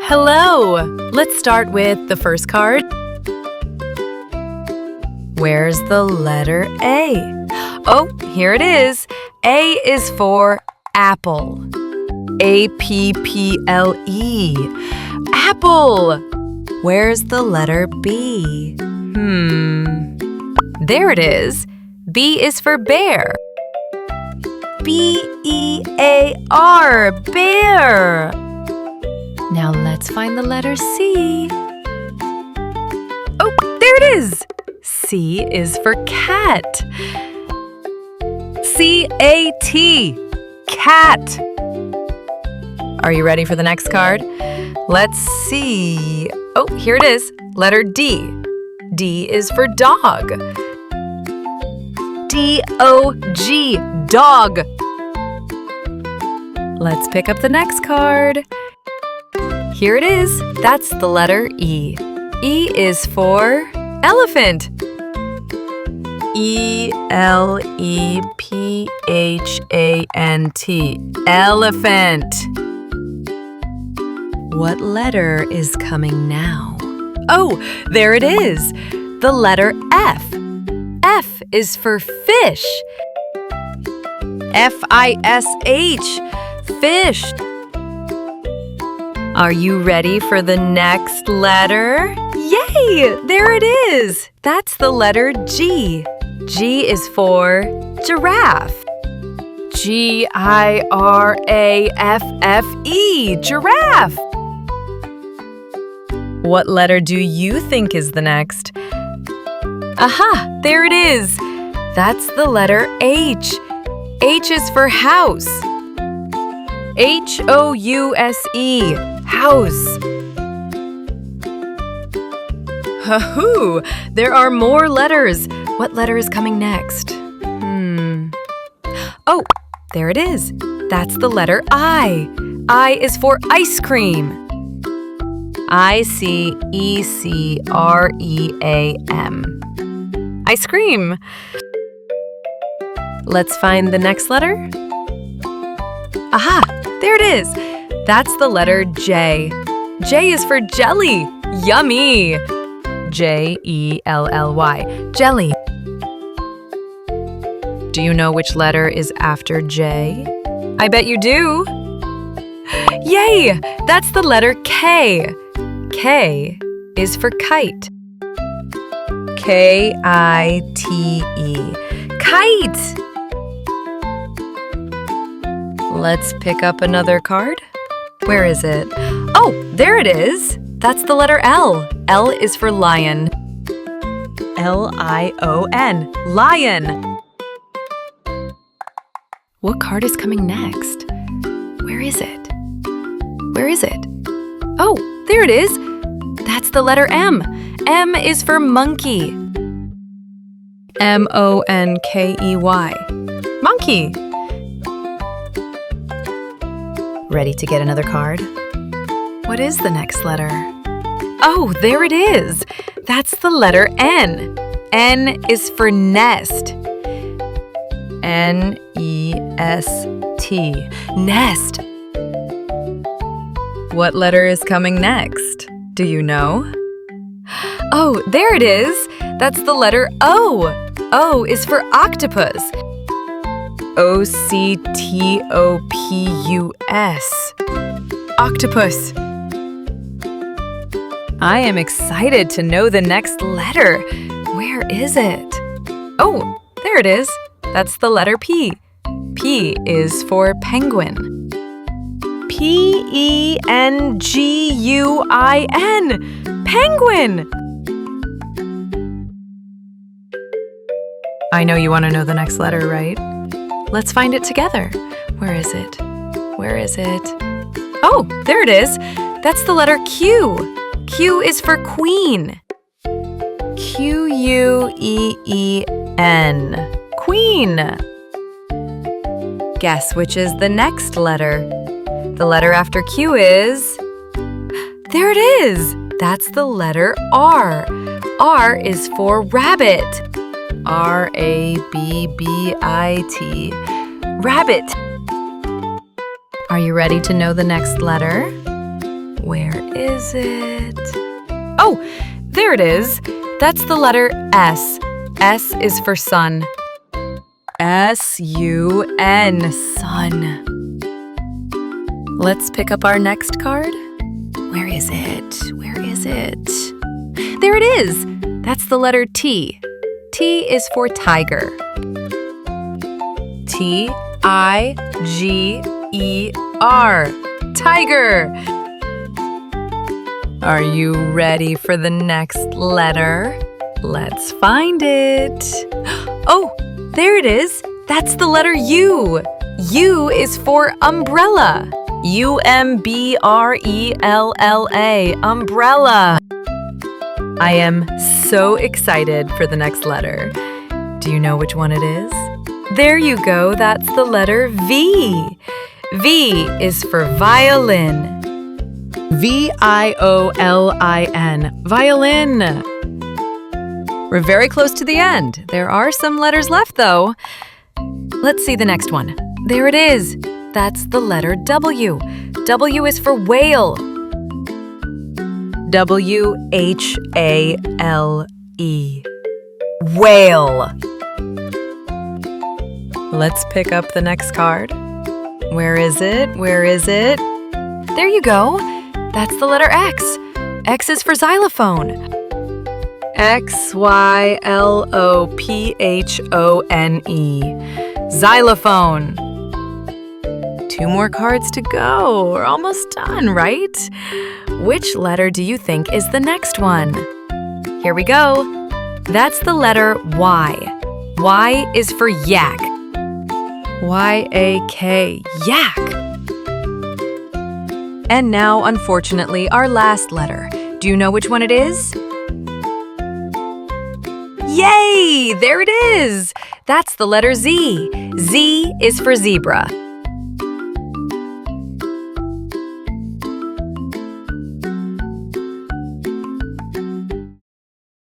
Hello! Let's start with the first card. Where's the letter A? Oh, here it is. A is for apple. A-P-P-L-E. Apple! Where's the letter B? There it is. B is for bear. B-E-A-R, bear. Now let's find the letter C. Oh, there it is. C is for cat. C-A-T, cat. Are you ready for the next card? Let's see. Oh, here it is. Letter D. D is for dog. D-O-G, dog. Let's pick up the next card. Here it is. That's the letter E. E is for elephant. E-L-E-P-H-A-N-T. Elephant. What letter is coming now? Oh, there it is. The letter F. F is for fish. F-I-S-H. Fish. Are you ready for the next letter? Yay! There it is! That's the letter G. G is for giraffe. G-I-R-A-F-F-E. Giraffe. What letter do you think is the next? Aha! There it is! That's the letter H. H is for house. H-O-U-S-E. House. Hoo-hoo! There are more letters. What letter is coming next? Oh, there it is. That's the letter I. I is for ice cream. I-C-E-C-R-E-A-M. Ice cream. Let's find the next letter. Aha! There it is. That's the letter J. J is for jelly. Yummy. J-E-L-L-Y. Jelly. Do you know which letter is after J? I bet you do. Yay! That's the letter K. K is for kite. K-I-T-E. Kite! Let's pick up another card. Where is it? Oh, there it is. That's the letter L. L is for lion. L-I-O-N. Lion. What card is coming next? Where is it? Where is it? Oh, there it is. That's the letter M. M is for monkey. M-O-N-K-E-Y. Monkey. Ready to get another card? What is the next letter? Oh, there it is. That's the letter N. N is for nest. N-E-S-T. Nest. What letter is coming next? Do you know? Oh, there it is. That's the letter O. O is for octopus. O-C-T-O-P-U-S. Octopus. I am excited to know the next letter. Where is it? Oh, there it is. That's the letter P. P is for penguin. P-E-N-G-U-I-N. Penguin! I know you want to know the next letter, right? Let's find it together. Where is it? Where is it? Oh, there it is. That's the letter Q. Q is for queen. Q-U-E-E-N. Queen. Guess which is the next letter? The letter after Q is... There it is! That's the letter R. R is for rabbit. R-A-B-B-I-T. Rabbit. Are you ready to know the next letter? Where is it? Oh, there it is. That's the letter S. S is for sun. S-U-N, sun. Let's pick up our next card. Where is it? Where is it? There it is. That's the letter T. T is for tiger. T-I-G-E-R. Tiger. Are you ready for the next letter? Let's find it. Oh, there it is. That's the letter U. U is for umbrella. U-M-B-R-E-L-L-A. Umbrella. I am so excited for the next letter. Do you know which one it is? There you go. That's the letter V. V is for violin. V-I-O-L-I-N. Violin. We're very close to the end. There are some letters left, though. Let's see the next one. There it is. That's the letter W. W is for whale. W-H-A-L-E. Whale. Let's pick up the next card. Where is it? Where is it? There you go. That's the letter X. X is for xylophone. X-Y-L-O-P-H-O-N-E. Xylophone. 2 more cards to go. We're almost done, right? Which letter do you think is the next one? Here we go. That's the letter Y. Y is for yak. Y-A-K. Yak. And now, unfortunately, our last letter. Do you know which one it is? Yay! There it is! That's the letter Z. Z is for zebra.